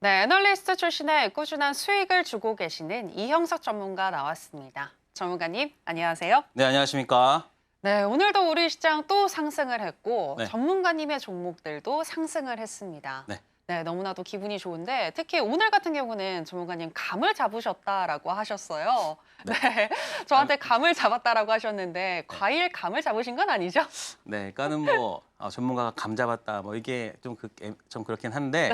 네, 애널리스트 출신의 꾸준한 수익을 주고 계시는 이형석 전문가 나왔습니다. 전문가님, 안녕하세요. 네, 안녕하십니까? 네, 오늘도 우리 시장 또 상승을 했고 네, 전문가님의 종목들도 상승을 했습니다. 네, 네, 너무나도 기분이 좋은데 특히 오늘 같은 경우는 전문가님 감을 잡으셨다라고 하셨어요. 네, 네. 저한테 감을 잡았다라고 하셨는데 네, 과일 감을 잡으신 건 아니죠? 네, 그러니까는 뭐 전문가가 감 잡았다, 뭐 이게 좀 그렇긴 한데,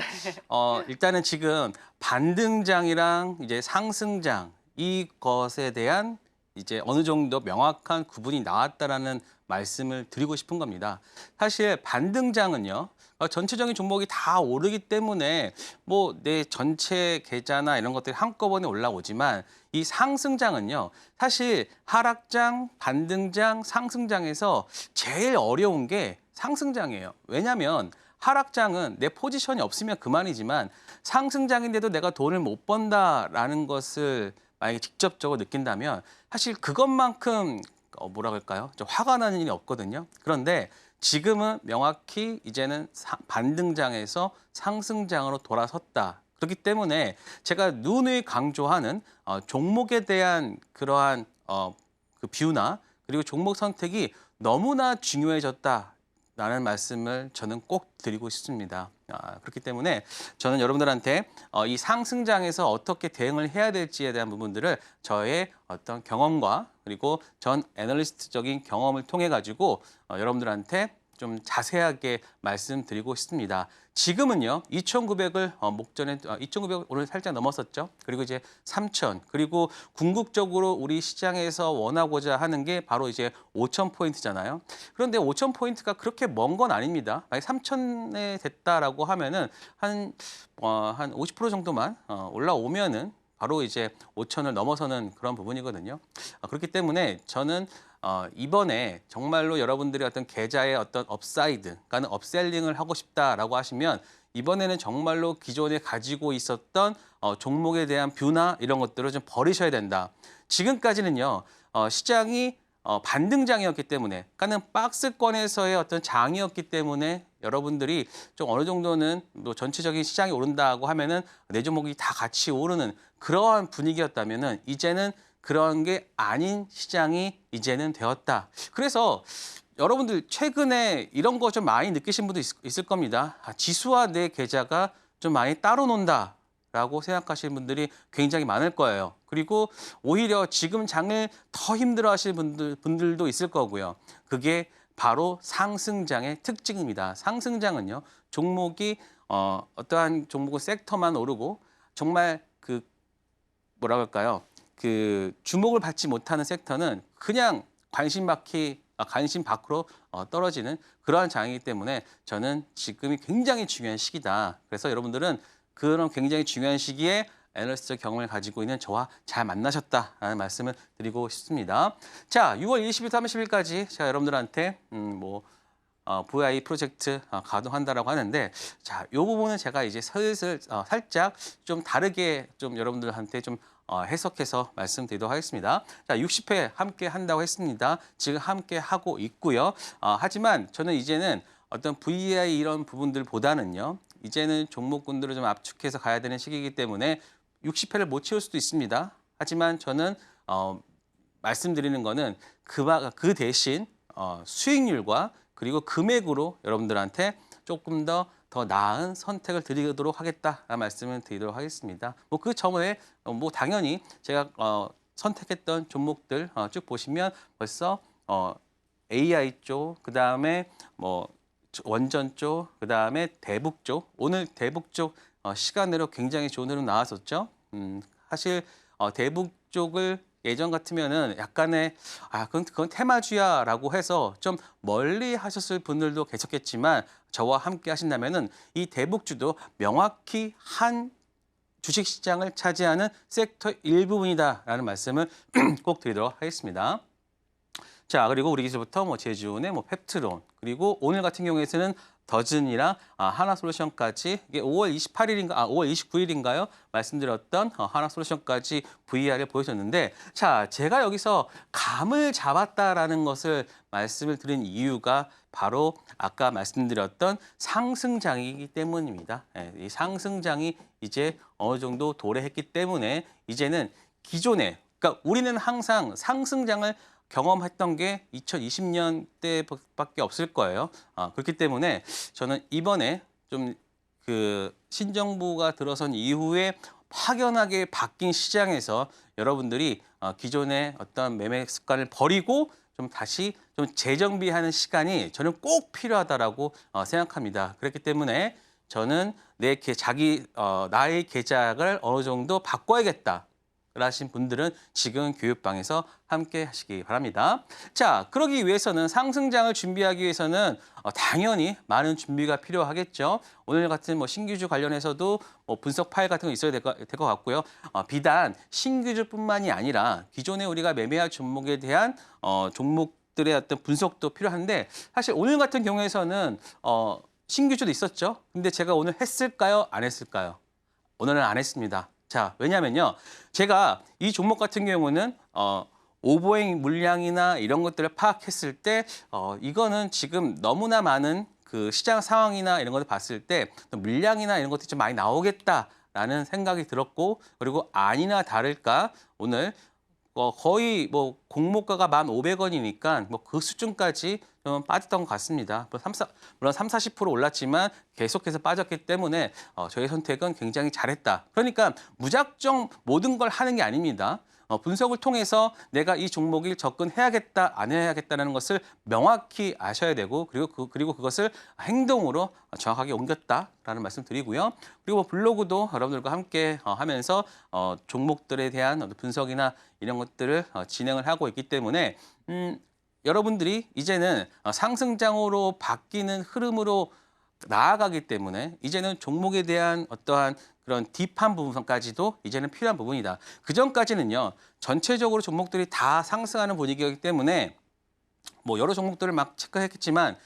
일단은 지금 반등장이랑 이제 상승장 이것에 대한 이제 어느 정도 명확한 구분이 나왔다라는 말씀을 드리고 싶은 겁니다. 사실 반등장은요, 전체적인 종목이 다 오르기 때문에 뭐 내 전체 계좌나 이런 것들이 한꺼번에 올라오지만 이 상승장은요, 사실 하락장, 반등장, 상승장에서 제일 어려운 게 상승장이에요. 왜냐하면 하락장은 내 포지션이 없으면 그만이지만 상승장인데도 내가 돈을 못 번다라는 것을 만약에 직접적으로 느낀다면 사실 그것만큼 뭐라 그럴까요? 좀 화가 나는 일이 없거든요. 그런데 지금은 명확히 이제는 반등장에서 상승장으로 돌아섰다. 그렇기 때문에 제가 누누이 강조하는 종목에 대한 그러한 그 뷰나 그리고 종목 선택이 너무나 중요해졌다라는 말씀을 저는 꼭 드리고 싶습니다. 그렇기 때문에 저는 여러분들한테 이 상승장에서 어떻게 대응을 해야 될지에 대한 부분들을 저의 어떤 경험과 그리고 전 애널리스트적인 경험을 통해 가지고 여러분들한테 좀 자세하게 말씀드리고 싶습니다. 지금은요, 2,900을 목전에 2,900 오늘 살짝 넘었었죠. 그리고 이제 3,000 그리고 궁극적으로 우리 시장에서 원하고자 하는 게 바로 이제 5,000포인트잖아요. 그런데 5,000포인트가 그렇게 먼 건 아닙니다. 만약 3,000에 됐다라고 하면은 한 50% 정도만 올라오면은 바로 이제 5,000을 넘어서는 그런 부분이거든요. 그렇기 때문에 저는 이번에 정말로 여러분들이 어떤 계좌의 어떤 업사이드, 그러니까 업셀링을 하고 싶다라고 하시면 이번에는 정말로 기존에 가지고 있었던 종목에 대한 뷰나 이런 것들을 좀 버리셔야 된다. 지금까지는요, 시장이 반등장이었기 때문에, 그러니까는 박스권에서의 어떤 장이었기 때문에 여러분들이 좀 어느 정도는 뭐 전체적인 시장이 오른다고 하면은 내 종목이 다 같이 오르는 그러한 분위기였다면은 이제는 그런 게 아닌 시장이 이제는 되었다. 그래서 여러분들 최근에 이런 거 좀 많이 느끼신 분도 있을 겁니다. 지수와 내 계좌가 좀 많이 따로 논다라고 생각하시는 분들이 굉장히 많을 거예요. 그리고 오히려 지금 장을 더 힘들어하시는 분들도 있을 거고요. 그게 바로 상승장의 특징입니다. 상승장은요, 종목이 어떠한 종목의 섹터만 오르고 정말 그 뭐라 그럴까요? 그 주목을 받지 못하는 섹터는 그냥 관심 밖으로 떨어지는 그러한 장이기 때문에 저는 지금이 굉장히 중요한 시기다. 그래서 여러분들은 그런 굉장히 중요한 시기에 애널리스트 경험을 가지고 있는 저와 잘 만나셨다라는 말씀을 드리고 싶습니다. 자, 6월 20일부터 30일까지 제가 여러분들한테 VI 프로젝트 가동한다라고 하는데, 자, 이 부분은 제가 이제 슬슬 살짝 좀 다르게 좀 여러분들한테 좀 해석해서 말씀드리도록 하겠습니다. 자, 60회 함께 한다고 했습니다. 지금 함께 하고 있고요. 하지만 저는 이제는 어떤 VI 이런 부분들보다는요, 이제는 종목군들을 좀 압축해서 가야 되는 시기이기 때문에 60회를 못 채울 수도 있습니다. 하지만 저는 말씀드리는 거는 그 대신 수익률과 그리고 금액으로 여러분들한테 조금 더 나은 선택을 드리도록 하겠다라는 말씀을 드리도록 하겠습니다. 뭐 그 전에 뭐 당연히 제가 선택했던 종목들 쭉 보시면 벌써 AI 쪽, 그다음에 뭐 원전 쪽, 그다음에 대북 쪽, 오늘 대북 쪽 시간으로 굉장히 좋은 흐름 나왔었죠. 사실 대북 쪽을 예전 같으면은 약간의 그건 테마주야라고 해서 좀 멀리 하셨을 분들도 계셨겠지만 저와 함께 하신다면은 이 대북주도 명확히 한 주식시장을 차지하는 섹터 일부분이다라는 말씀을 꼭 드리도록 하겠습니다. 자, 그리고 우리 기술부터 뭐 제주은의 뭐 펩트론, 그리고 오늘 같은 경우에는 더즌이랑 하나솔루션까지 이게 5월 28일인가 5월 29일인가요? 말씀드렸던 하나솔루션까지 VR을 보여줬는데, 자, 제가 여기서 감을 잡았다라는 것을 말씀을 드린 이유가 바로 아까 말씀드렸던 상승장이기 때문입니다. 예, 이 상승장이 이제 어느 정도 도래했기 때문에 이제는 기존에, 그러니까 우리는 항상 상승장을 경험했던 게 2020년 때밖에 없을 거예요. 그렇기 때문에 저는 이번에 좀 그 신정부가 들어선 이후에 확연하게 바뀐 시장에서 여러분들이 기존의 어떤 매매 습관을 버리고 좀 다시 좀 재정비하는 시간이 저는 꼭 필요하다라고 생각합니다. 그렇기 때문에 저는 나의 계작을 어느 정도 바꿔야겠다. 하신 분들은 지금 교육방에서 함께 하시기 바랍니다. 자, 그러기 위해서는 상승장을 준비하기 위해서는 당연히 많은 준비가 필요하겠죠. 오늘 같은 신규주 관련해서도 분석 파일 같은 거 있어야 될 것 같고요. 비단 신규주뿐만이 아니라 기존에 우리가 매매할 종목에 대한 종목들의 어떤 분석도 필요한데 사실 오늘 같은 경우에서는 신규주도 있었죠. 근데 제가 오늘 했을까요? 안 했을까요? 오늘은 안 했습니다. 자, 왜냐면요. 제가 이 종목 같은 경우는 오버행 물량이나 이런 것들을 파악했을 때 이거는 지금 너무나 많은 그 시장 상황이나 이런 것을 봤을 때 물량이나 이런 것들이 좀 많이 나오겠다라는 생각이 들었고 그리고 아니나 다를까 오늘 거의 공모가가 1,500원이니까 그 수준까지 좀 빠졌던 것 같습니다. 물론 30-40% 올랐지만 계속해서 빠졌기 때문에 저의 선택은 굉장히 잘했다. 그러니까 무작정 모든 걸 하는 게 아닙니다. 분석을 통해서 내가 이 종목을 접근해야겠다, 안 해야겠다는 것을 명확히 아셔야 되고 그리고 그것을 행동으로 정확하게 옮겼다라는 말씀 드리고요. 그리고 블로그도 여러분들과 함께 하면서 종목들에 대한 분석이나 이런 것들을 진행을 하고 있기 때문에 여러분들이 이제는 상승장으로 바뀌는 흐름으로 나아가기 때문에 이제는 종목에 대한 어떠한 그런 딥한 부분까지도 이제는 필요한 부분이다. 그전까지는요. 전체적으로 종목들이 다 상승하는 분위기이기 때문에 여러 종목들을 막 체크했겠지만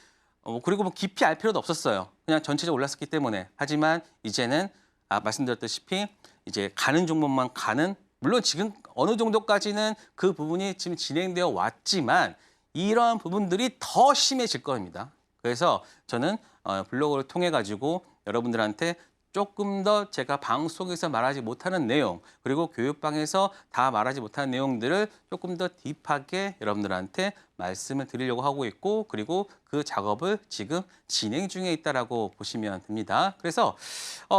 그리고 깊이 알 필요도 없었어요. 그냥 전체적으로 올랐었기 때문에. 하지만 이제는 말씀드렸다시피 이제 가는 종목만 가는 물론 지금 어느 정도까지는 그 부분이 지금 진행되어 왔지만 이러한 부분들이 더 심해질 겁니다. 그래서 저는 블로그를 통해 가지고 여러분들한테 조금 더 제가 방송에서 말하지 못하는 내용 그리고 교육방에서 다 말하지 못하는 내용들을 조금 더 딥하게 여러분들한테 말씀을 드리려고 하고 있고 그리고 그 작업을 지금 진행 중에 있다라고 보시면 됩니다. 그래서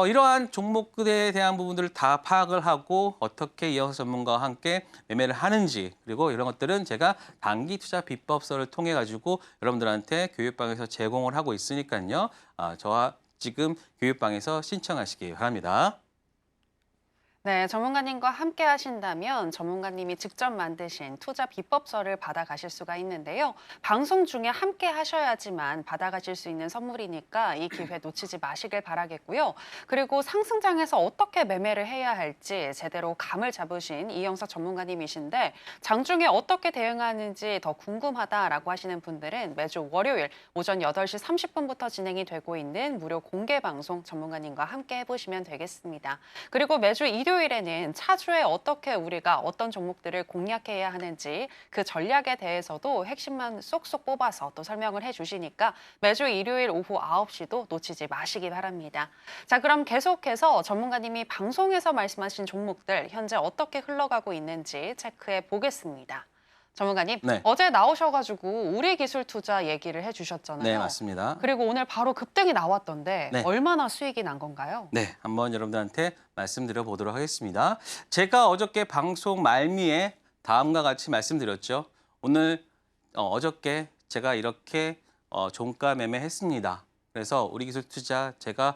이러한 종목들에 대한 부분들을 다 파악을 하고 어떻게 이영석 전문가와 함께 매매를 하는지 그리고 이런 것들은 제가 단기 투자 비법서를 통해 가지고 여러분들한테 교육방에서 제공을 하고 있으니까요. 저와 지금 교육방에서 신청하시기 바랍니다. 네, 전문가님과 함께 하신다면 전문가님이 직접 만드신 투자 비법서를 받아가실 수가 있는데요. 방송 중에 함께 하셔야지만 받아가실 수 있는 선물이니까 이 기회 놓치지 마시길 바라겠고요. 그리고 상승장에서 어떻게 매매를 해야 할지 제대로 감을 잡으신 이영석 전문가님이신데 장중에 어떻게 대응하는지 더 궁금하다라고 하시는 분들은 매주 월요일 오전 8시 30분부터 진행이 되고 있는 무료 공개 방송 전문가님과 함께 해보시면 되겠습니다. 그리고 매주 일요일에는 차주에 어떻게 우리가 어떤 종목들을 공략해야 하는지 그 전략에 대해서도 핵심만 쏙쏙 뽑아서 또 설명을 해주시니까 매주 일요일 오후 9시도 놓치지 마시기 바랍니다. 자, 그럼 계속해서 전문가님이 방송에서 말씀하신 종목들 현재 어떻게 흘러가고 있는지 체크해 보겠습니다. 전문가님, 네. 어제 나오셔가지고 우리 기술 투자 얘기를 해주셨잖아요. 네, 맞습니다. 그리고 오늘 바로 급등이 나왔던데 네. 얼마나 수익이 난 건가요? 네, 한번 여러분들한테 말씀드려 보도록 하겠습니다. 제가 어저께 방송 말미에 다음과 같이 말씀드렸죠. 오늘 어저께 제가 이렇게 종가 매매했습니다. 그래서 우리 기술 투자 제가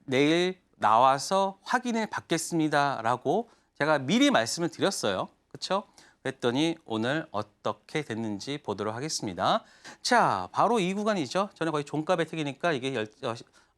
내일 나와서 확인을 받겠습니다라고 제가 미리 말씀을 드렸어요. 그렇죠? 그랬더니 오늘 어떻게 됐는지 보도록 하겠습니다. 자, 바로 이 구간이죠. 저는 거의 종가 배팅이니까 이게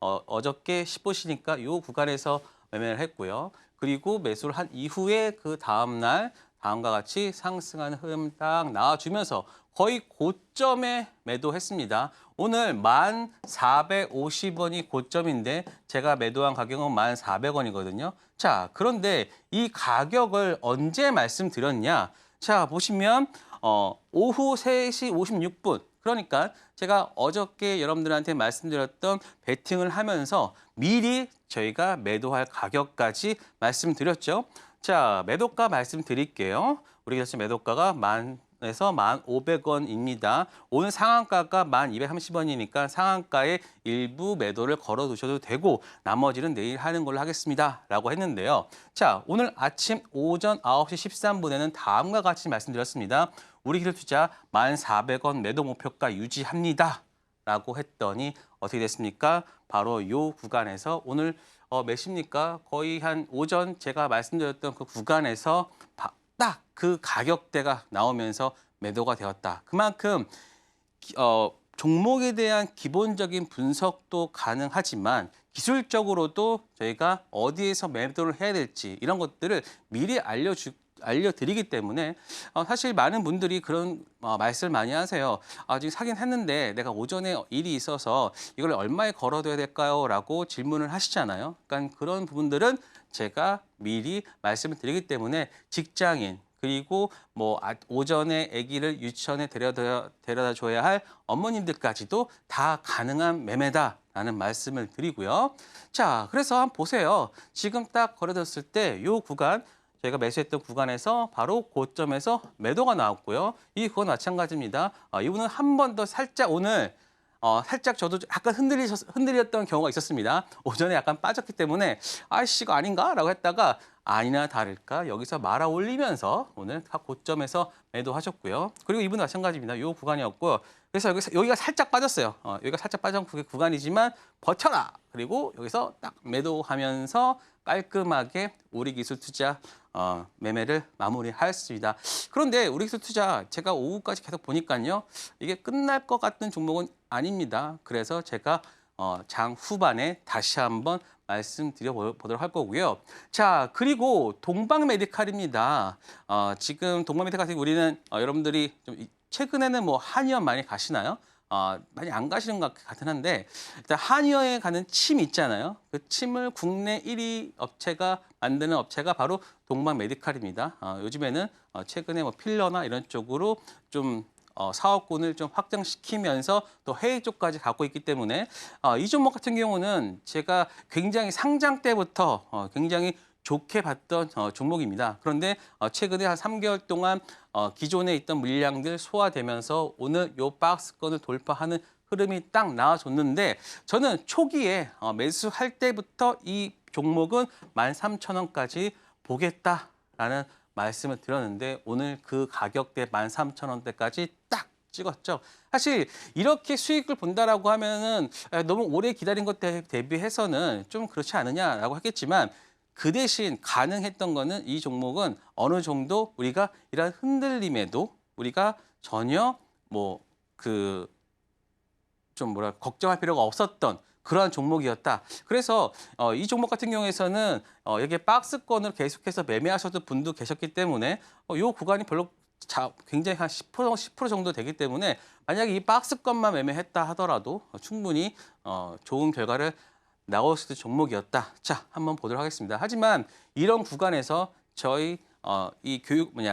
어저께 10보시니까 이 구간에서 매매를 했고요. 그리고 매수를 한 이후에 그 다음날 다음과 같이 상승하는 흐름 딱 나와주면서 거의 고점에 매도했습니다. 오늘 1,450원이 고점인데 제가 매도한 가격은 1,400원이거든요. 자, 그런데 이 가격을 언제 말씀드렸냐? 자, 보시면 오후 3시 56분 그러니까 제가 어저께 여러분들한테 말씀드렸던 베팅을 하면서 미리 저희가 매도할 가격까지 말씀드렸죠. 자, 매도가 말씀드릴게요. 우리 지금 매도가가 에서 1,500원입니다. 오늘 상한가가 1,230원이니까 상한가에 일부 매도를 걸어 두셔도 되고 나머지는 내일 하는 걸로 하겠습니다. 라고 했는데요. 자, 오늘 아침 오전 9시 13분에는 다음과 같이 말씀드렸습니다. 우리 기술투자 1,400원 매도 목표가 유지합니다. 라고 했더니 어떻게 됐습니까? 바로 이 구간에서 오늘 몇입니까? 거의 한 오전 제가 말씀드렸던 그 구간에서 딱 그 가격대가 나오면서 매도가 되었다. 그만큼 종목에 대한 기본적인 분석도 가능하지만 기술적으로도 저희가 어디에서 매도를 해야 될지 이런 것들을 미리 알려드리기 때문에 사실 많은 분들이 그런 말씀을 많이 하세요. 지금 사긴 했는데 내가 오전에 일이 있어서 이걸 얼마에 걸어둬야 될까요? 라고 질문을 하시잖아요. 그러니까 그런 부분들은 제가 미리 말씀을 드리기 때문에 직장인 그리고 뭐 오전에 아기를 유치원에 데려다 줘야 할 어머님들까지도 다 가능한 매매다라는 말씀을 드리고요. 자, 그래서 한번 보세요. 지금 딱 걸어뒀을 때 이 구간 저희가 매수했던 구간에서 바로 고점에서 매도가 나왔고요. 이 구간 마찬가지입니다. 이분은 한 번 더 살짝 오늘 살짝 저도 약간 흔들렸던 경우가 있었습니다. 오전에 약간 빠졌기 때문에 아이씨 이거 아닌가라고 했다가 아니나 다를까 여기서 말아 올리면서 오늘 고점에서 매도하셨고요. 그리고 이분 마찬가지입니다. 이 구간이었고요. 그래서 여기가 살짝 빠졌어요. 여기가 살짝 빠진 구간이지만 버텨라. 그리고 여기서 딱 매도하면서 깔끔하게 우리 기술 투자 매매를 마무리하였습니다. 그런데 우리 기술 투자 제가 오후까지 계속 보니까요. 이게 끝날 것 같은 종목은 아닙니다. 그래서 제가 장 후반에 다시 한번 말씀드려 보도록 할 거고요. 자, 그리고 동방 메디칼입니다. 지금 동방 메디칼 우리는 여러분들이 좀 최근에는 뭐 한의원 많이 가시나요? 많이 안 가시는 것 같긴 한데 일단 한의원에 가는 침 있잖아요. 그 침을 국내 1위 업체가 만드는 업체가 바로 동방 메디칼입니다. 요즘에는 최근에 뭐 필러나 이런 쪽으로 좀 사업군을 좀 확장시키면서 또 해외 쪽까지 가고 있기 때문에 이 종목 같은 경우는 제가 굉장히 상장 때부터 굉장히 좋게 봤던 종목입니다. 그런데 최근에 한 3개월 동안 기존에 있던 물량들 소화되면서 오늘 요 박스권을 돌파하는 흐름이 딱 나와줬는데 저는 초기에 매수할 때부터 이 종목은 13,000원까지 보겠다라는 말씀을 드렸는데 오늘 그 가격대 13,000원대까지 딱 찍었죠. 사실 이렇게 수익을 본다라고 하면은 너무 오래 기다린 것 대비해서는 좀 그렇지 않느냐라고 했겠지만 그 대신 가능했던 거는 이 종목은 어느 정도 우리가 이런 흔들림에도 우리가 전혀 걱정할 필요가 없었던 그러한 종목이었다. 그래서 이 종목 같은 경우에서는 여기에 박스권으로 계속해서 매매하셔도 분도 계셨기 때문에 이 구간이 별로 굉장히 한 10% 정도 되기 때문에 만약에 이 박스권만 매매했다 하더라도 충분히 좋은 결과를 나올 수 있는 종목이었다. 자, 한번 보도록 하겠습니다. 하지만 이런 구간에서 저희 이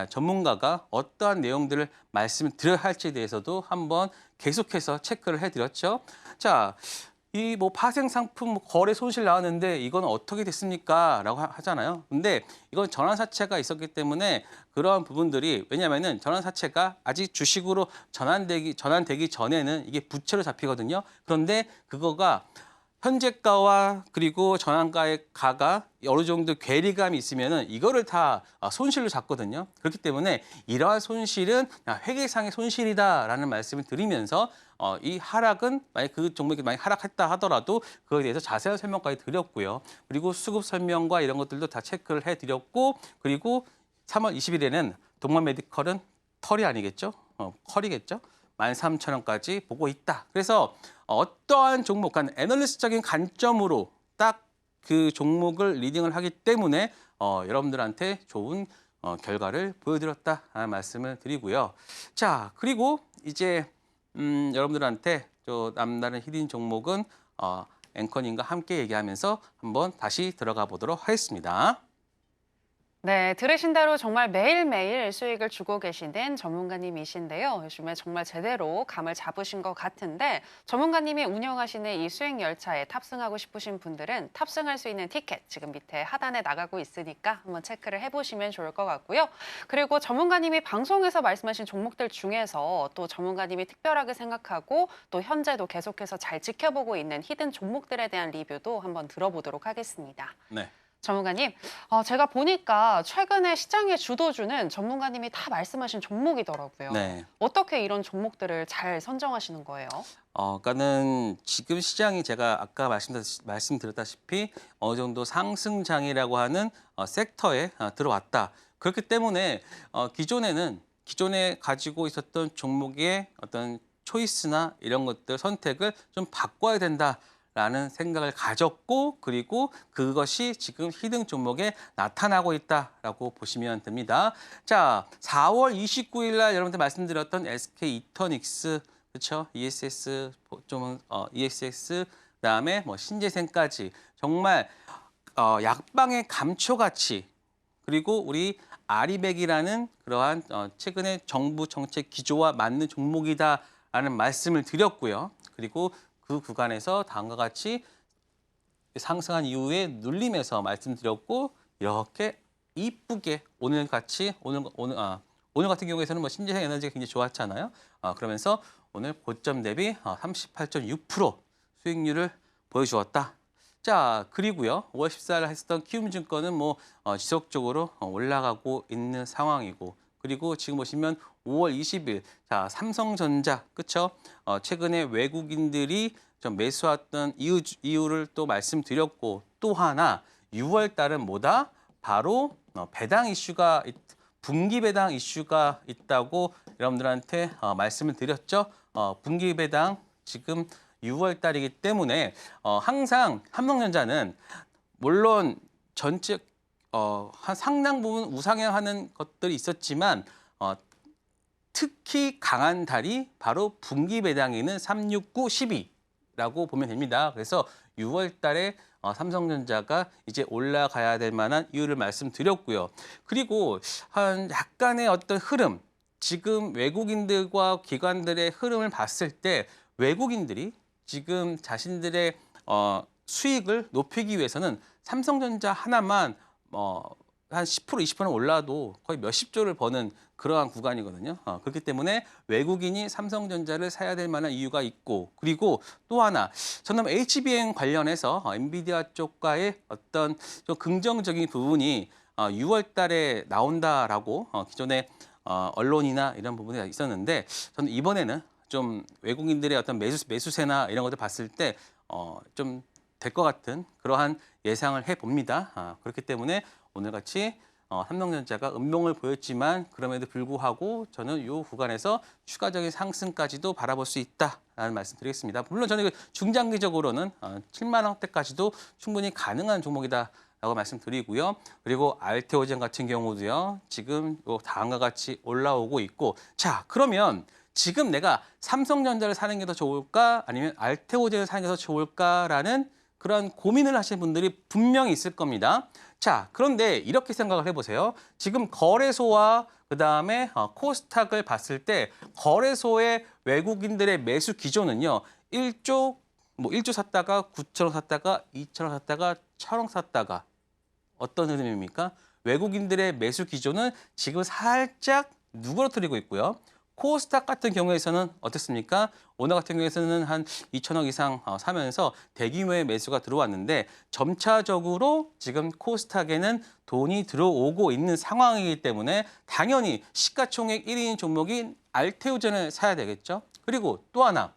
전문가가 어떠한 내용들을 말씀을 드려야 할지에 대해서도 한번 계속해서 체크를 해드렸죠. 자, 이 파생 상품 거래 손실 나왔는데 이건 어떻게 됐습니까? 라고 하잖아요. 근데 이건 전환사채가 있었기 때문에 그러한 부분들이 왜냐하면은 전환사채가 아직 주식으로 전환되기 전에는 이게 부채로 잡히거든요. 그런데 그거가 현재가와 그리고 전환가의 가가 어느 정도 괴리감이 있으면은 이거를 다 손실로 잡거든요. 그렇기 때문에 이러한 손실은 회계상의 손실이다라는 말씀을 드리면서 이 하락은 만약 그 종목이 만약 하락했다 하더라도 그거에 대해서 자세한 설명까지 드렸고요. 그리고 수급 설명과 이런 것들도 다 체크를 해드렸고 그리고 3월 20일에는 동방 메디컬은 털이 아니겠죠? 컬이겠죠? 13,000원까지 보고 있다. 그래서 어떠한 종목, 애널리스트적인 관점으로 딱 그 종목을 리딩을 하기 때문에 여러분들한테 좋은 결과를 보여드렸다라는 말씀을 드리고요. 자, 그리고 이제 여러분들한테 또 남다른 히든 종목은 앵커님과 함께 얘기하면서 한번 다시 들어가 보도록 하겠습니다. 네, 들으신 대로 정말 매일매일 수익을 주고 계시는 전문가님이신데요. 요즘에 정말 제대로 감을 잡으신 것 같은데 전문가님이 운영하시는 이 수익 열차에 탑승하고 싶으신 분들은 탑승할 수 있는 티켓 지금 밑에 하단에 나가고 있으니까 한번 체크를 해보시면 좋을 것 같고요. 그리고 전문가님이 방송에서 말씀하신 종목들 중에서 또 전문가님이 특별하게 생각하고 또 현재도 계속해서 잘 지켜보고 있는 히든 종목들에 대한 리뷰도 한번 들어보도록 하겠습니다. 네. 전문가님, 제가 보니까 최근에 시장의 주도주는 전문가님이 다 말씀하신 종목이더라고요. 네. 어떻게 이런 종목들을 잘 선정하시는 거예요? 그러니까는 지금 시장이 제가 아까 말씀드렸다시피 어느 정도 상승장이라고 하는 섹터에 들어왔다. 그렇기 때문에 기존에 가지고 있었던 종목의 어떤 초이스나 이런 것들 선택을 좀 바꿔야 된다라는 생각을 가졌고 그리고 그것이 지금 히든 종목에 나타나고 있다라고 보시면 됩니다. 자, 4월 29일 날 여러분들 말씀드렸던 SK 이터닉스 그렇죠? ESS 좀 ESS 그다음에 뭐 신재생까지 정말 약방의 감초같이 그리고 우리 아리백이라는 그러한 최근에 정부 정책 기조와 맞는 종목이다라는 말씀을 드렸고요. 그리고 그 구간에서 다음과 같이 상승한 이후에 눌림에서 말씀드렸고 이렇게 이쁘게 오늘 같은 경우에서는 뭐 신재생 에너지가 굉장히 좋았잖아요. 그러면서 오늘 고점 대비 38.6% 수익률을 보여주었다. 자, 그리고요. 5월 14일 했었던 키움증권은 뭐 지속적으로 올라가고 있는 상황이고 그리고 지금 보시면 5월 20일 자, 삼성전자 그렇죠? 최근에 외국인들이 좀 매수했던 이유를 또 말씀드렸고 또 하나 6월 달은 뭐다? 바로 배당 이슈가 분기 배당 이슈가 있다고 여러분들한테 말씀을 드렸죠. 분기 배당 지금 6월 달이기 때문에 항상 삼성전자는 물론 전체 한 상당 부분 우상향하는 것들이 있었지만 특히 강한 달이 바로 분기 배당이는 3, 6, 9, 12라고 보면 됩니다. 그래서 6월 달에 삼성전자가 이제 올라가야 될 만한 이유를 말씀드렸고요. 그리고 한 약간의 어떤 흐름, 지금 외국인들과 기관들의 흐름을 봤을 때 외국인들이 지금 자신들의 수익을 높이기 위해서는 삼성전자 하나만 한 10%, 20% 올라도 거의 몇십 조를 버는 그러한 구간이거든요. 그렇기 때문에 외국인이 삼성전자를 사야 될 만한 이유가 있고 그리고 또 하나 저는 HBM 관련해서 엔비디아 쪽과의 어떤 좀 긍정적인 부분이 6월 달에 나온다라고 기존에 언론이나 이런 부분이 있었는데 저는 이번에는 좀 외국인들의 어떤 매수세나 이런 것들 봤을 때 좀 될 것 같은 그러한 예상을 해봅니다. 그렇기 때문에 오늘같이 삼성전자가 음봉을 보였지만 그럼에도 불구하고 저는 이 구간에서 추가적인 상승까지도 바라볼 수 있다라는 말씀드리겠습니다. 물론 저는 중장기적으로는 7만 원대까지도 충분히 가능한 종목이다라고 말씀드리고요. 그리고 알테오젠 같은 경우도요. 지금 다음과 같이 올라오고 있고 자 그러면 지금 내가 삼성전자를 사는 게 더 좋을까 아니면 알테오젠을 사는 게 더 좋을까라는 그런 고민을 하시는 분들이 분명히 있을 겁니다. 자, 그런데 이렇게 생각을 해보세요. 지금 거래소와 그다음에 코스닥을 봤을 때 거래소의 외국인들의 매수 기조는요. 1조 샀다가 9천원 샀다가 2천원 샀다가 1,000원 샀다가 어떤 흐름입니까? 외국인들의 매수 기조는 지금 살짝 누그러뜨리고 있고요. 코스닥 같은 경우에서는 어떻습니까? 오늘 같은 경우에서는 한 2천억 이상 사면서 대규모의 매수가 들어왔는데 점차적으로 지금 코스닥에는 돈이 들어오고 있는 상황이기 때문에 당연히 시가총액 1위인 종목인 알테오젠을 사야 되겠죠. 그리고 또 하나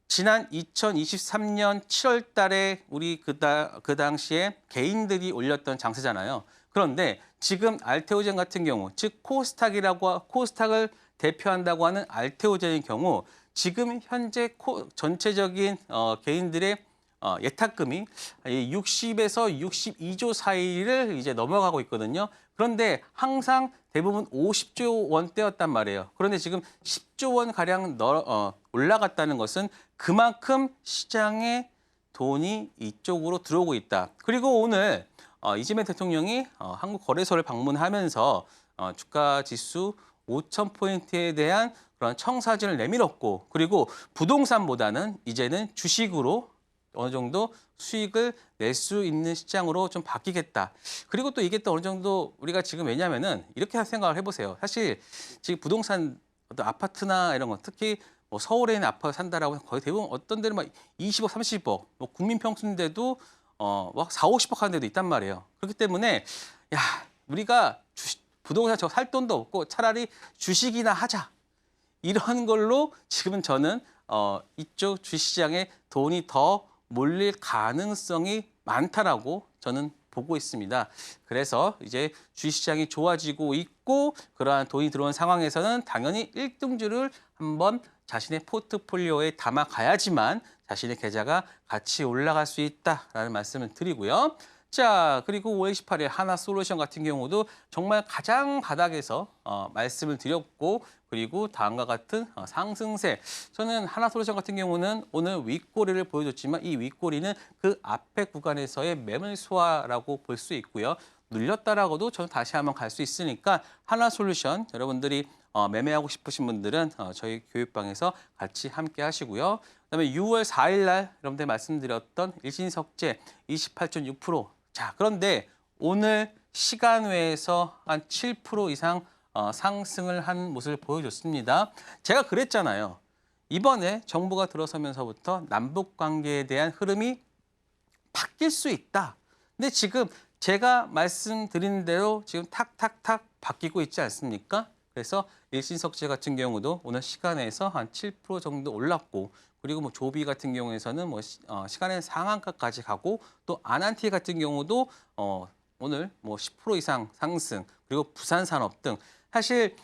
지난 2023년 7월 달에 우리 그 당시에 개인들이 올렸던 장세잖아요. 그런데 지금 알테오젠 같은 경우, 즉 코스닥을 대표한다고 하는 알테오젠의 경우 지금 현재 전체적인 개인들의 예탁금이 60에서 62조 사이를 이제 넘어가고 있거든요. 그런데 항상 대부분 50조 원대였단 말이에요. 그런데 지금 10조 원 가량 올라갔다는 것은 그만큼 시장에 돈이 이쪽으로 들어오고 있다. 그리고 오늘 이재명 대통령이 한국거래소를 방문하면서 주가 지수 5,000포인트에 대한 그런 청사진을 내밀었고, 그리고 부동산보다는 이제는 주식으로 어느 정도 수익을 낼 수 있는 시장으로 좀 바뀌겠다. 그리고 또 이게 또 어느 정도 우리가 지금 왜냐하면은 이렇게 생각을 해보세요. 사실 지금 부동산 어떤 아파트나 이런 거 특히 뭐 서울에 있는 아파트 산다라고 거의 대부분 어떤 데는 막 20억, 30억, 뭐 국민 평수인데도 막 4, 50억 하는 데도 있단 말이에요. 그렇기 때문에 야, 우리가 부동산 저 살 돈도 없고 차라리 주식이나 하자. 이런 걸로 지금은 저는 이쪽 주시장에 돈이 더 몰릴 가능성이 많다라고 저는 보고 있습니다. 그래서 이제 주시장이 좋아지고 있고 그러한 돈이 들어온 상황에서는 당연히 1등주를 한번 자신의 포트폴리오에 담아가야지만 자신의 계좌가 같이 올라갈 수 있다라는 말씀을 드리고요. 자, 그리고 5월 18일 하나솔루션 같은 경우도 정말 가장 바닥에서 말씀을 드렸고, 그리고 다음과 같은 상승세. 저는 하나솔루션 같은 경우는 오늘 윗꼬리를 보여줬지만 이 윗꼬리는 그 앞에 구간에서의 매물 소화라고 볼 수 있고요. 눌렸다라고도 저는 다시 한번 갈 수 있으니까 하나솔루션 여러분들이 매매하고 싶으신 분들은 저희 교육방에서 같이 함께 하시고요. 그다음에 6월 4일 날 여러분들 말씀드렸던 일신석재 28.6%. 자, 그런데 오늘 시간 외에서 한 7% 이상 상승을 한 모습을 보여줬습니다. 제가 그랬잖아요. 이번에 정부가 들어서면서부터 남북 관계에 대한 흐름이 바뀔 수 있다. 근데 지금 제가 말씀드린 대로 지금 탁탁탁 바뀌고 있지 않습니까? 그래서 일신석재 같은 경우도 오늘 시간에서 한 7% 정도 올랐고, 그리고 뭐 조비 같은 경우에서는 뭐 시간의 상한가까지 가고, 또 아난티 같은 경우도 오늘 뭐 10% 이상 상승, 그리고 부산산업 등 사실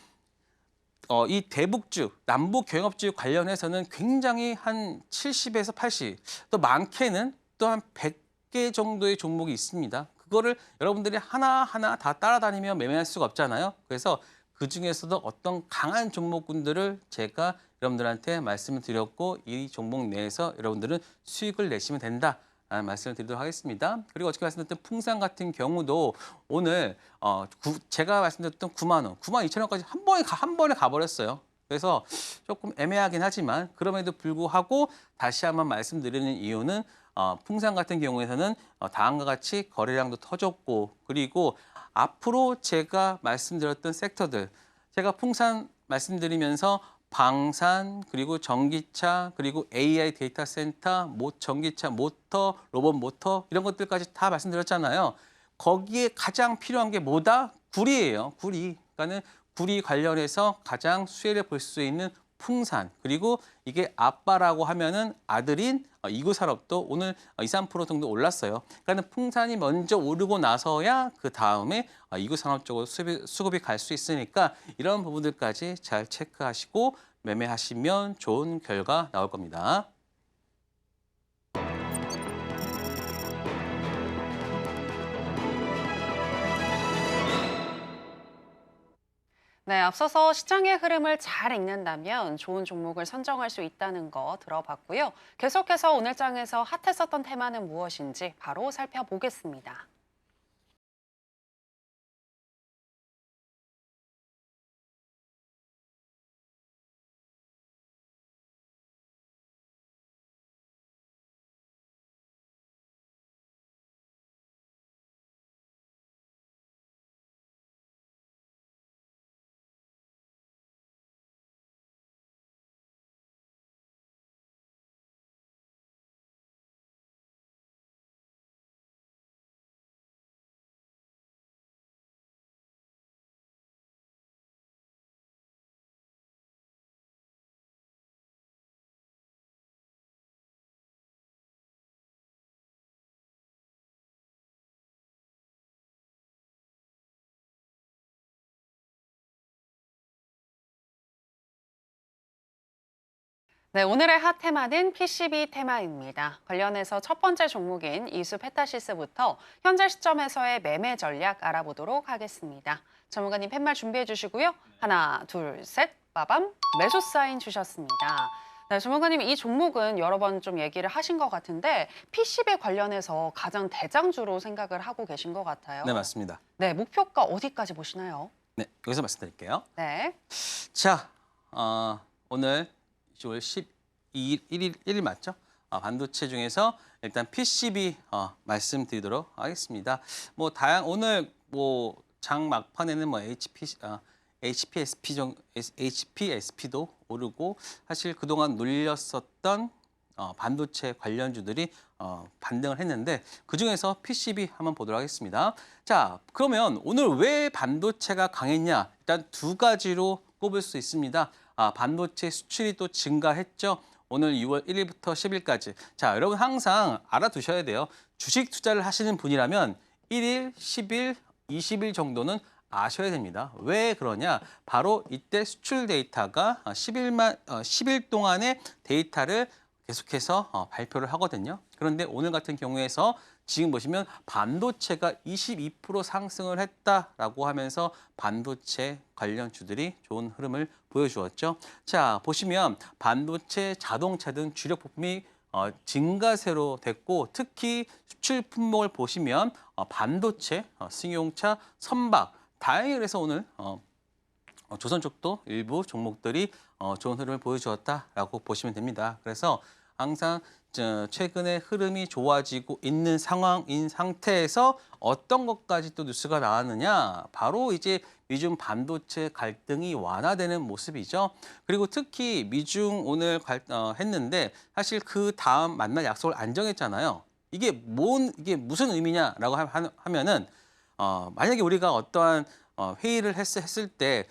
이 대북주, 남북 경협주 관련해서는 굉장히 한 70에서 80, 또 많게는 또 한 100개 정도의 종목이 있습니다. 그거를 여러분들이 하나하나 다 따라다니며 매매할 수가 없잖아요. 그래서 그중에서도 어떤 강한 종목군들을 제가 여러분들한테 말씀을 드렸고, 이 종목 내에서 여러분들은 수익을 내시면 된다. 라는 말씀을 드리도록 하겠습니다. 그리고 어저께 말씀드렸던 풍산 같은 경우도 오늘 제가 말씀드렸던 9만 원, 9만 2천 원까지 한 번에 가버렸어요. 그래서 조금 애매하긴 하지만 그럼에도 불구하고 다시 한번 말씀드리는 이유는 풍산 같은 경우에서는 다음과 같이 거래량도 터졌고, 그리고 앞으로 제가 말씀드렸던 섹터들, 제가 풍산 말씀드리면서 방산, 그리고 전기차, 그리고 AI 데이터 센터, 전기차 모터, 로봇 모터 이런 것들까지 다 말씀드렸잖아요. 거기에 가장 필요한 게 뭐다? 구리예요. 구리. 그러니까는 구리 관련해서 가장 수혜를 볼 수 있는 풍산. 그리고 이게 아빠라고 하면은 아들인 이구산업도 오늘 2, 3% 정도 올랐어요. 그러니까 풍산이 먼저 오르고 나서야 그 다음에 이구산업 쪽으로 수급이 갈 수 있으니까 이런 부분들까지 잘 체크하시고 매매하시면 좋은 결과 나올 겁니다. 네, 앞서서 시장의 흐름을 잘 읽는다면 좋은 종목을 선정할 수 있다는 거 들어봤고요. 계속해서 오늘 장에서 핫했었던 테마는 무엇인지 바로 살펴보겠습니다. 네, 오늘의 핫 테마는 PCB 테마입니다. 관련해서 첫 번째 종목인 이수 페타시스부터 현재 시점에서의 매매 전략 알아보도록 하겠습니다. 전문가님 팻말 준비해 주시고요. 하나, 둘, 셋, 빠밤, 매수 사인 주셨습니다. 네, 전문가님 이 종목은 여러 번 좀 얘기를 하신 것 같은데 PCB 관련해서 가장 대장주로 생각을 하고 계신 것 같아요. 네, 맞습니다. 네, 목표가 어디까지 보시나요? 네, 여기서 말씀드릴게요. 네. 자, 오늘 10월 12일, 1일 맞죠? 반도체 중에서 일단 PCB 말씀드리도록 하겠습니다. 뭐 오늘 뭐 장 막판에는 뭐 HPSP도 오르고 사실 그동안 눌렸었던 반도체 관련주들이 반등을 했는데 그중에서 PCB 한번 보도록 하겠습니다. 자, 그러면 오늘 왜 반도체가 강했냐? 일단 두 가지로 꼽을 수 있습니다. 반도체 수출이 또 증가했죠. 오늘 6월 1일부터 10일까지. 자, 여러분 항상 알아두셔야 돼요. 주식 투자를 하시는 분이라면 1일, 10일, 20일 정도는 아셔야 됩니다. 왜 그러냐? 바로 이때 수출 데이터가 10일 동안의 데이터를 계속해서 발표를 하거든요. 그런데 오늘 같은 경우에서 지금 보시면 반도체가 22% 상승을 했다라고 하면서 반도체 관련 주들이 좋은 흐름을 보여주었죠. 자, 보시면 반도체, 자동차 등 주력 부품이 증가세로 됐고 특히 수출 품목을 보시면 반도체, 승용차, 선박 다행히 그래서 오늘 조선 쪽도 일부 종목들이 좋은 흐름을 보여주었다라고 보시면 됩니다. 그래서 항상 최근에 흐름이 좋아지고 있는 상황인 상태에서 어떤 것까지 또 뉴스가 나왔느냐? 바로 이제 미중 반도체 갈등이 완화되는 모습이죠. 그리고 특히 미중 오늘 했는데 사실 그 다음 만날 약속을 안 정했잖아요. 이게 무슨 의미냐라고 하면은 만약에 우리가 어떠한 회의를 했을 때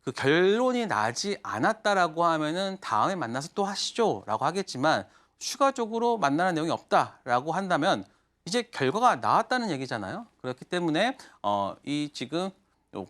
그 결론이 나지 않았다라고 하면은 다음에 만나서 또 하시죠라고 하겠지만 추가적으로 만나는 내용이 없다라고 한다면 이제 결과가 나왔다는 얘기잖아요. 그렇기 때문에 이 지금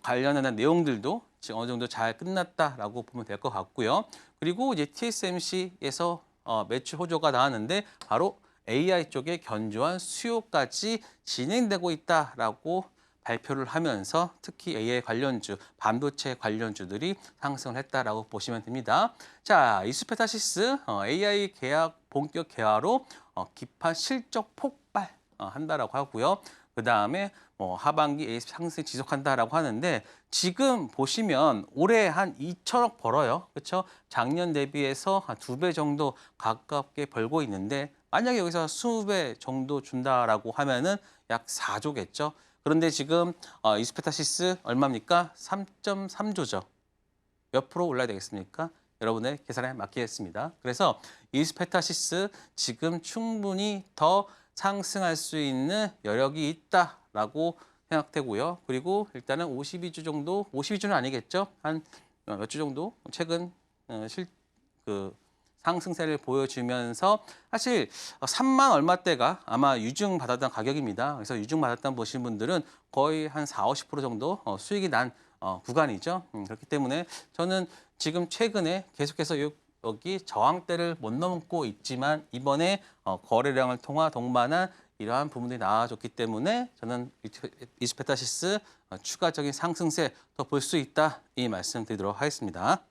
관련한 내용들도 지금 어느 정도 잘 끝났다라고 보면 될 것 같고요. 그리고 이제 TSMC에서 매출 호조가 나왔는데 바로 AI 쪽에 견조한 수요까지 진행되고 있다라고 발표를 하면서 특히 AI 관련주, 반도체 관련주들이 상승을 했다라고 보시면 됩니다. 자, 이수페타시스 AI 계약 본격 개화로 기판 실적 폭발 한다라고 하고요. 그 다음에 뭐 하반기 ASP 상승 지속한다라고 하는데 지금 보시면 올해 한 2천억 벌어요. 그렇죠? 작년 대비해서 한 2배 정도 가깝게 벌고 있는데 만약에 여기서 20배 정도 준다라고 하면은 약 4조겠죠. 그런데 지금 이스페타시스 얼마입니까? 3.3조죠. 몇 프로 올라야 되겠습니까? 여러분의 계산에 맡기겠습니다. 그래서 이스페타시스 지금 충분히 더 상승할 수 있는 여력이 있다라고 생각되고요. 그리고 일단은 52주 정도, 52주는 아니겠죠? 한 몇 주 정도 최근 상승세를 보여주면서 사실 3만 얼마대가 아마 유증 받았던 가격입니다. 그래서 유증 받았던 보신 분들은 거의 한 40~50% 정도 수익이 난 구간이죠. 그렇기 때문에 저는 지금 최근에 계속해서 여기 저항대를 못 넘고 있지만 이번에 거래량을 통한 동반한 이러한 부분들이 나와줬기 때문에 저는 이스페타시스 추가적인 상승세 더 볼 수 있다 이 말씀 드리도록 하겠습니다.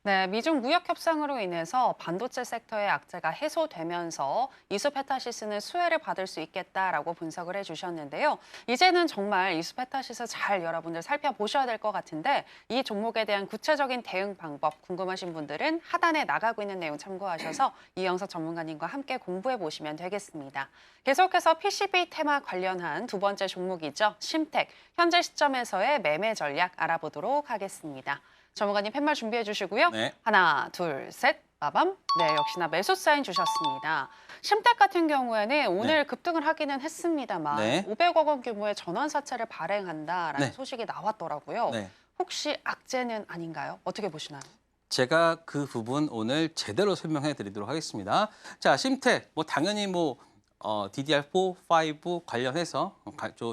네, 미중 무역 협상으로 인해서 반도체 섹터의 악재가 해소되면서 이수페타시스는 수혜를 받을 수 있겠다라고 분석을 해주셨는데요. 이제는 정말 이수페타시스 잘 여러분들 살펴보셔야 될 것 같은데 이 종목에 대한 구체적인 대응 방법 궁금하신 분들은 하단에 나가고 있는 내용 참고하셔서 이영석 전문가님과 함께 공부해 보시면 되겠습니다. 계속해서 PCB 테마 관련한 두 번째 종목이죠. 심텍, 현재 시점에서의 매매 전략 알아보도록 하겠습니다. 전문가님 팻말 준비해 주시고요. 네. 하나, 둘, 셋, 빠밤. 네, 역시나 매수 사인 주셨습니다. 심텍 같은 경우에는 오늘 급등을 하기는 했습니다만 네. 500억 원 규모의 전환사채를 발행한다라는 네. 소식이 나왔더라고요. 네. 혹시 악재는 아닌가요? 어떻게 보시나요? 제가 그 부분 오늘 제대로 설명해 드리도록 하겠습니다. 자, 심텍 당연히 DDR4, 5 관련해서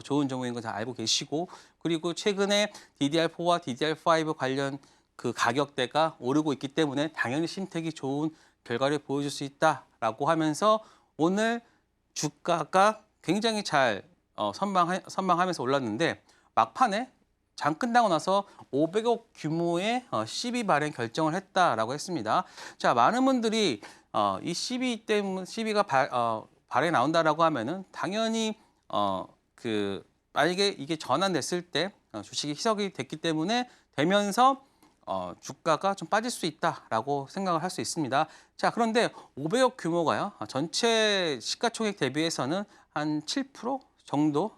좋은 종목인 거 다 알고 계시고 그리고 최근에 DDR4와 DDR5 관련 그 가격대가 오르고 있기 때문에 당연히 심텍이 좋은 결과를 보여줄 수 있다라고 하면서 오늘 주가가 굉장히 잘 선방하면서 올랐는데 막판에 장 끝나고 나서 500억 규모의 시비 발행 결정을 했다라고 했습니다. 자, 많은 분들이 이 시비 때문에 시비가 발행이 나온다라고 하면은 당연히 만약에 이게 전환됐을 때 주식이 희석이 됐기 때문에 되면서 주가가 좀 빠질 수 있다라고 생각을 할 수 있습니다. 자, 그런데 500억 규모가요. 전체 시가총액 대비해서는 한 7% 정도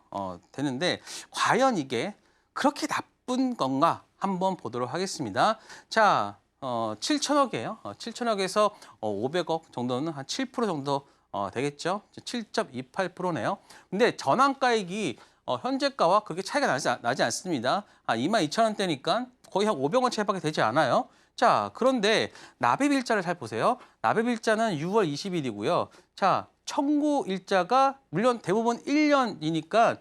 되는데 과연 이게 그렇게 나쁜 건가 한번 보도록 하겠습니다. 자, 7천억이에요. 7천억에서 500억 정도는 한 7% 정도 되겠죠. 7.28%네요. 근데 전환가액이 현재가와 그렇게 차이가 나지 않습니다. 22,000원대니까 거의 한 500원 채밖에 되지 않아요. 자, 그런데 납입일자를 잘 보세요. 납입일자는 6월 20일이고요. 자, 청구 일자가 물론 대부분 1년이니까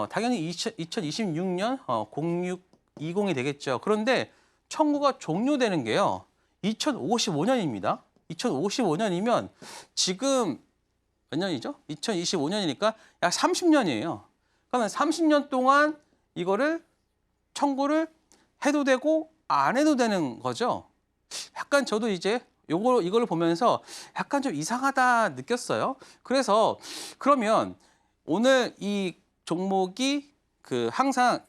당연히 2026년 0620이 되겠죠. 그런데 청구가 종료되는 게요. 2055년입니다. 2055년이면 지금 몇 년이죠? 2025년이니까 약 30년이에요. 그러면 30년 동안 이거를 청구를 해도 되고 안 해도 되는 거죠. 약간 저도 이제 이걸 보면서 약간 좀 이상하다 느꼈어요. 그래서 그러면 오늘 이 종목이 항상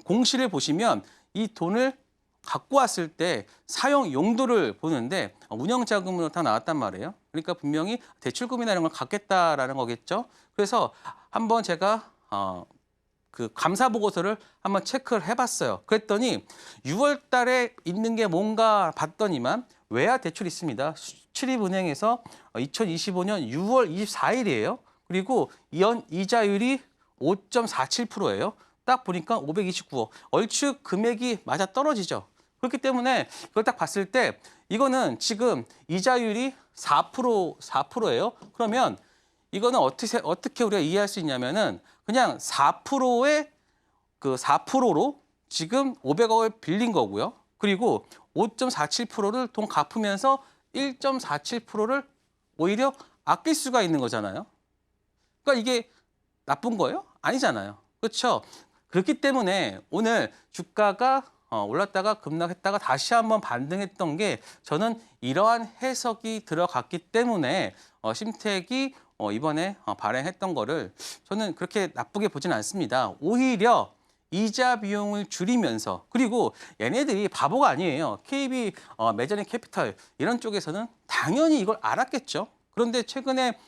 공시를 보시면 이 돈을 갖고 왔을 때 사용 용도를 보는데 운영 자금으로 다 나왔단 말이에요. 그러니까 분명히 대출금이나 이런 걸 갖겠다라는 거겠죠. 그래서 한번 제가 감사 보고서를 한번 체크를 해봤어요. 그랬더니 6월 달에 있는 게 뭔가 봤더니만 외화 대출이 있습니다. 출입은행에서 2025년 6월 24일이에요. 그리고 연 이자율이 5.47%예요. 딱 보니까 529억. 얼추 금액이 맞아 떨어지죠. 그렇기 때문에 이걸 딱 봤을 때 이거는 지금 이자율이 4%예요. 그러면 이거는 어떻게 우리가 이해할 수 있냐면은 그냥 4%의 4%로 지금 500억을 빌린 거고요. 그리고 5.47%를 돈 갚으면서 1.47%를 오히려 아낄 수가 있는 거잖아요. 그러니까 이게 나쁜 거예요? 아니잖아요. 그렇죠? 그렇기 때문에 오늘 주가가 올랐다가 급락했다가 다시 한번 반등했던 게 저는 이러한 해석이 들어갔기 때문에 심택이 이번에 발행했던 거를 저는 그렇게 나쁘게 보지는 않습니다. 오히려 이자 비용을 줄이면서 그리고 얘네들이 바보가 아니에요. KB 메저링 캐피털 이런 쪽에서는 당연히 이걸 알았겠죠. 그런데 최근에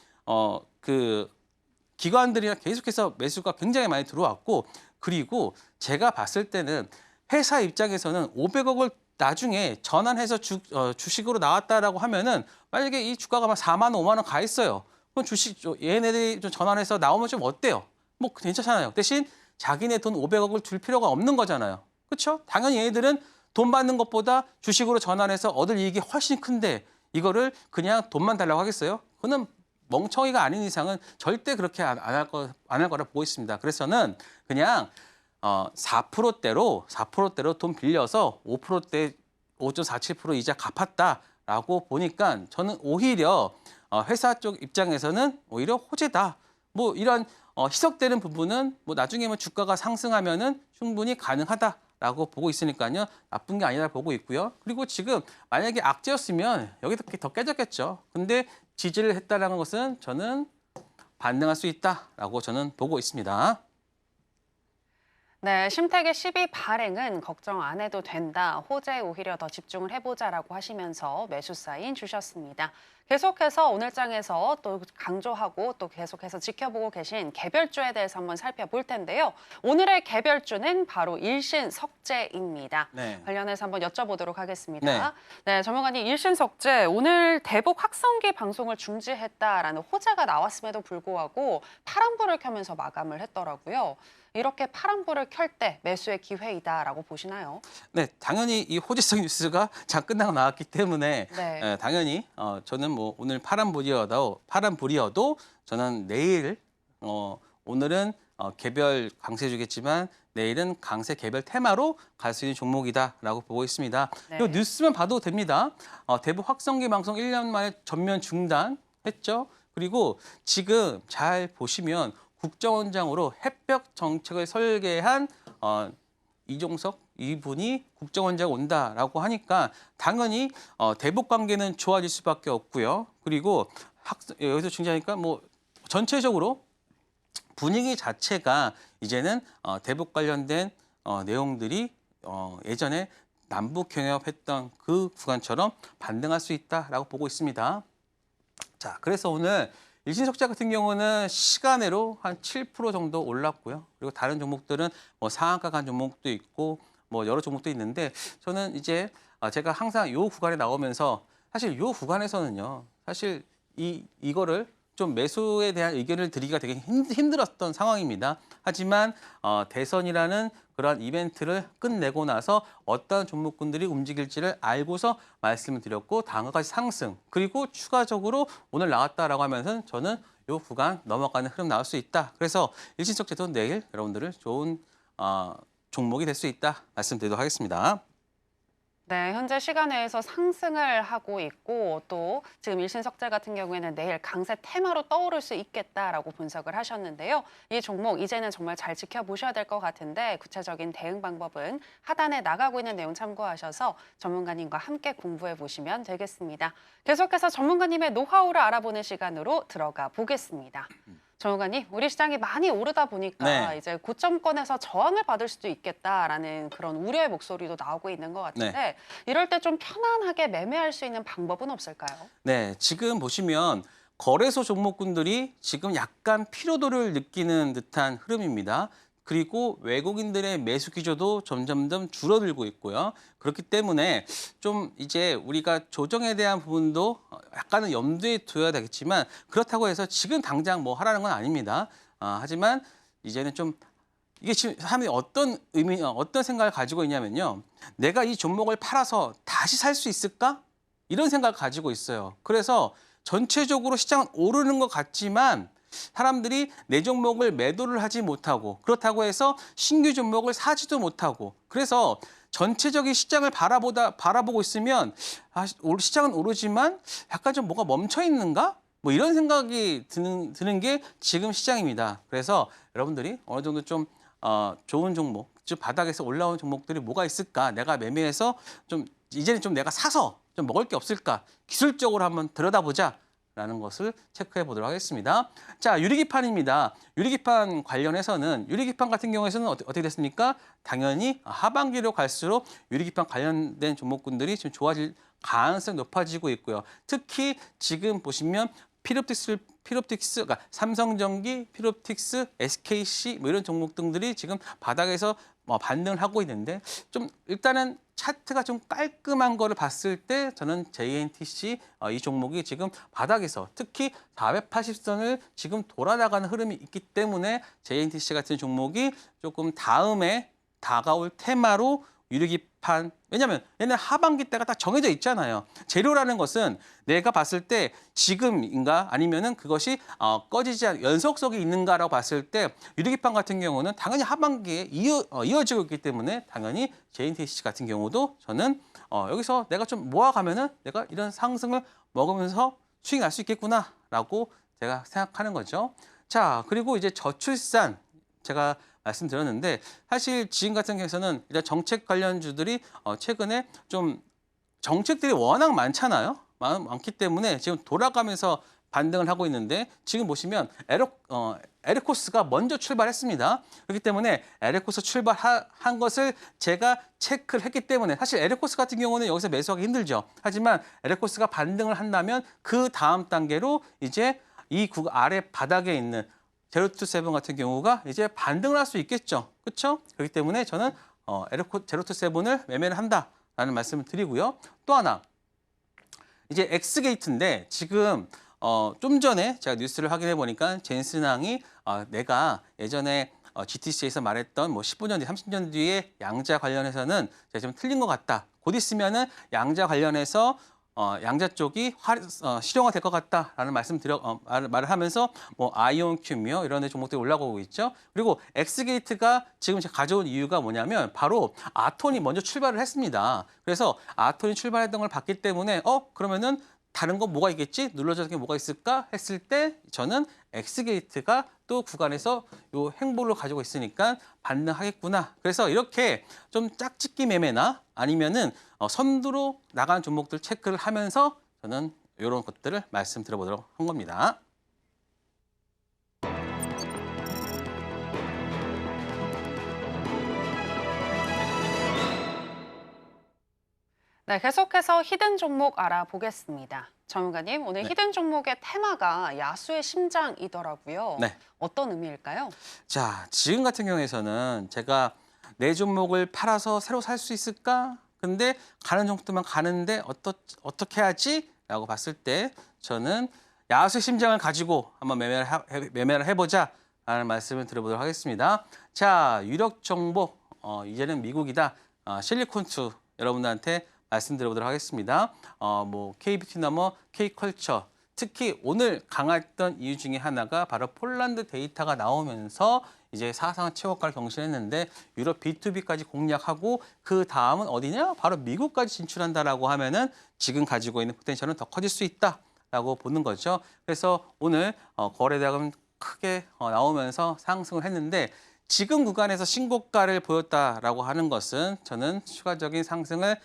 기관들이랑 계속해서 매수가 굉장히 많이 들어왔고 그리고 제가 봤을 때는 회사 입장에서는 500억을 나중에 전환해서 주식으로 나왔다라고 하면은 만약에 이 주가가 막 4만 원, 5만 원 가 있어요. 그럼 얘네들이 좀 전환해서 나오면 좀 어때요? 뭐 괜찮잖아요. 대신 자기네 돈 500억을 줄 필요가 없는 거잖아요. 그렇죠? 당연히 얘네들은 돈 받는 것보다 주식으로 전환해서 얻을 이익이 훨씬 큰데 이거를 그냥 돈만 달라고 하겠어요? 그거는 멍청이가 아닌 이상은 절대 그렇게 안 할 거라 보고 있습니다. 그래서는 그냥 4%대로 돈 빌려서 5%대 5.47% 이자 갚았다라고 보니까 저는 오히려 회사 쪽 입장에서는 오히려 호재다. 뭐 이런 희석되는 부분은 뭐 나중에 뭐 주가가 상승하면은 충분히 가능하다라고 보고 있으니까요. 나쁜 게 아니라 보고 있고요. 그리고 지금 만약에 악재였으면 여기서 더 깨졌겠죠. 근데 지지를 했다라는 것은 저는 반등할 수 있다라고 저는 보고 있습니다. 네, 심택의 시비 발행은 걱정 안 해도 된다. 호재에 오히려 더 집중을 해보자라고 하시면서 매수 사인 주셨습니다. 계속해서 오늘 장에서 또 강조하고 또 계속해서 지켜보고 계신 개별주에 대해서 한번 살펴볼 텐데요. 오늘의 개별주는 바로 일신석재입니다. 네. 관련해서 한번 여쭤보도록 하겠습니다. 네. 네, 전문가님 일신석재 오늘 대북 확성기 방송을 중지했다라는 호재가 나왔음에도 불구하고 파란불을 켜면서 마감을 했더라고요. 이렇게 파란불을 켤 때 매수의 기회이다라고 보시나요? 네, 당연히 이 호재성 뉴스가 장 끝나고 나왔기 때문에 네. 당연히 저는 뭐 오늘 파란불이어도 저는 내일 오늘은 개별 강세주겠지만 내일은 강세 개별 테마로 갈 수 있는 종목이다라고 보고 있습니다. 네. 이 뉴스만 봐도 됩니다. 대북 확성기 방송 1년 만에 전면 중단했죠. 그리고 지금 잘 보시면 국정원장으로 햇볕 정책을 설계한 이종석 이분이 국정원자가 온다라고 하니까 당연히 대북 관계는 좋아질 수밖에 없고요. 그리고 여기서 중요하니까 뭐 전체적으로 분위기 자체가 이제는 대북 관련된 내용들이 예전에 남북 경협했던 그 구간처럼 반등할 수 있다라고 보고 있습니다. 자, 그래서 오늘 일신석자 같은 경우는 시간으로 한 7% 정도 올랐고요. 그리고 다른 종목들은 뭐 상한가 간 종목도 있고 뭐 여러 종목도 있는데 저는 이제 제가 항상 이 구간에 나오면서 사실 이 구간에서는요. 사실 이거를 좀 매수에 대한 의견을 드리기가 되게 힘들었던 상황입니다. 하지만 대선이라는 그런 이벤트를 끝내고 나서 어떤 종목군들이 움직일지를 알고서 말씀을 드렸고 다음까지 상승 그리고 추가적으로 오늘 나왔다라고 하면서 저는 이 구간 넘어가는 흐름 나올 수 있다. 그래서 일신석제도 내일 여러분들을 좋은 종목이 될 수 있다 말씀드리도록 하겠습니다. 네, 현재 시간외에서 상승을 하고 있고 또 지금 일신석재 같은 경우에는 내일 강세 테마로 떠오를 수 있겠다라고 분석을 하셨는데요. 이 종목 이제는 정말 잘 지켜보셔야 될 것 같은데 구체적인 대응 방법은 하단에 나가고 있는 내용 참고하셔서 전문가님과 함께 공부해 보시면 되겠습니다. 계속해서 전문가님의 노하우를 알아보는 시간으로 들어가 보겠습니다. 전문가님, 우리 시장이 많이 오르다 보니까 네. 이제 고점권에서 저항을 받을 수도 있겠다라는 그런 우려의 목소리도 나오고 있는 것 같은데 이럴 때 좀 편안하게 매매할 수 있는 방법은 없을까요? 네, 지금 보시면 거래소 종목군들이 지금 약간 피로도를 느끼는 듯한 흐름입니다. 그리고 외국인들의 매수 기조도 점점점 줄어들고 있고요. 그렇기 때문에 좀 이제 우리가 조정에 대한 부분도 약간은 염두에 둬야 되겠지만 그렇다고 해서 지금 당장 뭐 하라는 건 아닙니다. 하지만 이제는 좀 이게 지금 사람들이 어떤 생각을 가지고 있냐면요. 내가 이 종목을 팔아서 다시 살 수 있을까? 이런 생각을 가지고 있어요. 그래서 전체적으로 시장은 오르는 것 같지만 사람들이 내 종목을 매도를 하지 못하고 그렇다고 해서 신규 종목을 사지도 못하고 그래서 전체적인 시장을 바라보고 있으면 시장은 오르지만 약간 좀 뭐가 멈춰 있는가? 뭐 이런 생각이 드는 게 지금 시장입니다. 그래서 여러분들이 어느 정도 좀 좋은 종목, 즉 바닥에서 올라온 종목들이 뭐가 있을까? 내가 매매해서 좀 이제는 좀 내가 사서 좀 먹을 게 없을까? 기술적으로 한번 들여다보자. 라는 것을 체크해 보도록 하겠습니다. 자, 유리기판입니다. 유리기판 관련해서는 유리기판 같은 경우에는 어떻게 됐습니까? 당연히 하반기로 갈수록 유리기판 관련된 종목군들이 지금 좋아질 가능성이 높아지고 있고요. 특히 지금 보시면 피롭틱스, 그러니까 삼성전기, 피롭틱스, SKC 뭐 이런 종목 등들이 지금 바닥에서 반등을 하고 있는데 좀 일단은 차트가 좀 깔끔한 거를 봤을 때 저는 JNTC 이 종목이 지금 바닥에서 특히 480선을 지금 돌아나가는 흐름이 있기 때문에 JNTC 같은 종목이 조금 다음에 다가올 테마로 유리기판 왜냐하면 얘는 하반기 때가 딱 정해져 있잖아요. 재료라는 것은 내가 봤을 때 지금인가 아니면은 그것이 꺼지지 않은 연속성이 있는가라고 봤을 때 유리기판 같은 경우는 당연히 하반기에 이어지고 있기 때문에 당연히 JNTC 같은 경우도 저는 여기서 내가 좀 모아가면은 내가 이런 상승을 먹으면서 수익이 날 수 있겠구나라고 제가 생각하는 거죠. 자, 그리고 이제 저출산 제가 말씀드렸는데 사실 지금 같은 경우에는 일단 정책 관련주들이 최근에 좀 정책들이 워낙 많잖아요. 많기 때문에 지금 돌아가면서 반등을 하고 있는데 지금 보시면 에르코스가 먼저 출발했습니다. 그렇기 때문에 에르코스 출발한 것을 제가 체크를 했기 때문에 사실 에르코스 같은 경우는 여기서 매수하기 힘들죠. 하지만 에르코스가 반등을 한다면 그 다음 단계로 이제 이 아래 바닥에 있는 제로투세븐 같은 경우가 이제 반등을 할 수 있겠죠. 그렇죠? 그렇기 때문에 저는 제로투세븐을 매매를 한다라는 말씀을 드리고요. 또 하나 이제 엑스게이트인데 지금 좀 전에 제가 뉴스를 확인해 보니까 젠슨항이 내가 예전에 GTC에서 말했던 뭐 15년 뒤, 30년 뒤에 양자 관련해서는 제가 좀 틀린 것 같다. 곧 있으면은 양자 관련해서 양자 쪽이 실용화 될 것 같다라는 말을 하면서 뭐 아이온큐미어 이런 종목들이 올라오고 있죠. 그리고 엑스게이트가 지금 제가 가져온 이유가 뭐냐면 바로 아톤이 먼저 출발을 했습니다. 그래서 아톤이 출발했던 걸 봤기 때문에 그러면은 다른 거 뭐가 있겠지? 눌러주는 게 뭐가 있을까? 했을 때 저는 X게이트가 또 구간에서 요 행보를 가지고 있으니까 반등하겠구나. 그래서 이렇게 좀 짝짓기 매매나 아니면은 선두로 나가는 종목들 체크를 하면서 저는 이런 것들을 말씀드려보도록 한 겁니다. 네, 계속해서 히든 종목 알아보겠습니다. 전문가님, 오늘 네. 히든 종목의 테마가 야수의 심장이더라고요. 네. 어떤 의미일까요? 자, 지금 같은 경우에서는 제가 내 종목을 팔아서 새로 살 수 있을까? 근데 가는 종목들만 가는데 어떻게 하지? 라고 봤을 때 저는 야수의 심장을 가지고 한번 매매를 해보자 라는 말씀을 드려보도록 하겠습니다. 자, 유력 종목, 이제는 미국이다. 실리콘투 여러분들한테 말씀드려보도록 하겠습니다. 뭐 KBT 넘어 K컬처, 특히 오늘 강했던 이유 중에 하나가 바로 폴란드 데이터가 나오면서 이제 사상 최고가를 경신했는데 유럽 B2B까지 공략하고 그 다음은 어디냐? 바로 미국까지 진출한다라고 하면은 지금 가지고 있는 포텐셜은 더 커질 수 있다라고 보는 거죠. 그래서 오늘 거래대금 크게 나오면서 상승을 했는데 지금 구간에서 신고가를 보였다라고 하는 것은 저는 추가적인 상승을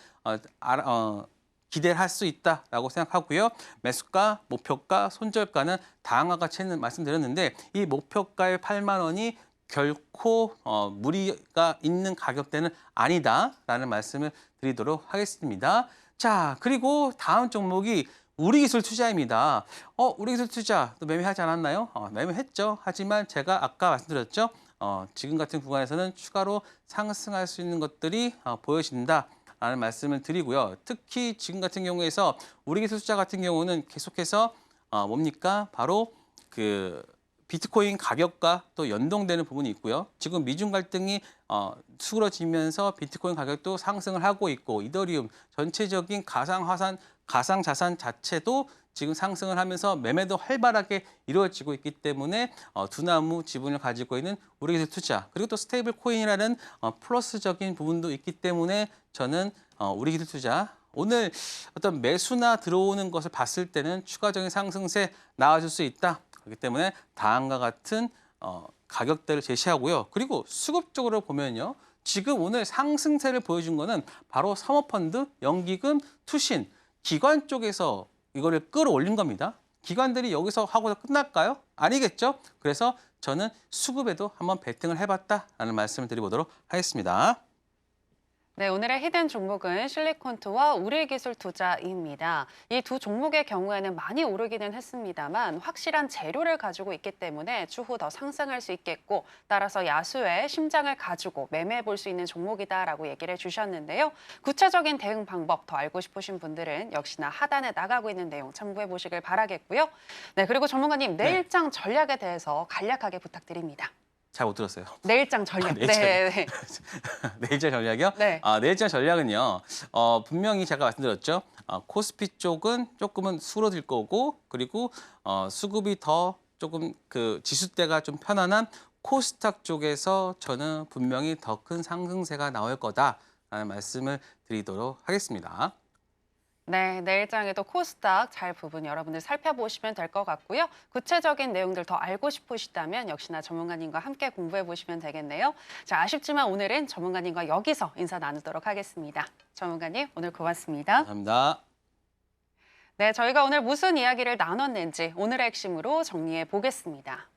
기대할 수 있다라고 생각하고요. 매수가, 목표가, 손절가는 다음과 같이 말씀드렸는데 이 목표가의 8만 원이 결코 무리가 있는 가격대는 아니다라는 말씀을 드리도록 하겠습니다. 자, 그리고 다음 종목이 우리기술 투자입니다. 우리기술 투자 또 매매하지 않았나요? 매매했죠. 하지만 제가 아까 말씀드렸죠. 지금 같은 구간에서는 추가로 상승할 수 있는 것들이 보여진다라는 말씀을 드리고요. 특히 지금 같은 경우에서 우리기술 투자 같은 경우는 계속해서 뭡니까? 바로 그 비트코인 가격과 또 연동되는 부분이 있고요. 지금 미중 갈등이 수그러지면서 비트코인 가격도 상승을 하고 있고 이더리움 전체적인 가상 자산 자체도 지금 상승을 하면서 매매도 활발하게 이루어지고 있기 때문에 두나무 지분을 가지고 있는 우리기술 투자 그리고 또 스테이블 코인이라는 플러스적인 부분도 있기 때문에 저는 우리기술 투자 오늘 어떤 매수나 들어오는 것을 봤을 때는 추가적인 상승세 나와줄 수 있다. 그렇기 때문에 다음과 같은 가격대를 제시하고요. 그리고 수급적으로 보면요. 지금 오늘 상승세를 보여준 거는 바로 사모펀드, 연기금, 투신, 기관 쪽에서 이거를 끌어올린 겁니다. 기관들이 여기서 하고 끝날까요? 아니겠죠? 그래서 저는 수급에도 한번 베팅을 해봤다라는 말씀을 드려보도록 하겠습니다. 네, 오늘의 히든 종목은 실리콘투와 우리기술 투자입니다. 이 두 종목의 경우에는 많이 오르기는 했습니다만 확실한 재료를 가지고 있기 때문에 추후 더 상승할 수 있겠고 따라서 야수의 심장을 가지고 매매해 볼 수 있는 종목이다라고 얘기를 해주셨는데요. 구체적인 대응 방법 더 알고 싶으신 분들은 역시나 하단에 나가고 있는 내용 참고해 보시길 바라겠고요. 네, 그리고 전문가님 내일장 전략에 대해서 간략하게 부탁드립니다. 잘 못 들었어요. 내일장 전략. 내일장. 네. 내일장 전략이요? 네. 내일장 전략은요. 분명히 제가 말씀드렸죠. 코스피 쪽은 조금은 수그러들 거고 그리고 수급이 더 조금 그 지수대가 좀 편안한 코스닥 쪽에서 저는 분명히 더 큰 상승세가 나올 거다라는 말씀을 드리도록 하겠습니다. 네, 내일장에도 코스닥 잘 부분 여러분들 살펴보시면 될 것 같고요. 구체적인 내용들 더 알고 싶으시다면 역시나 전문가님과 함께 공부해 보시면 되겠네요. 자, 아쉽지만 오늘은 전문가님과 여기서 인사 나누도록 하겠습니다. 전문가님, 오늘 고맙습니다. 감사합니다. 네, 저희가 오늘 무슨 이야기를 나눴는지 오늘의 핵심으로 정리해 보겠습니다.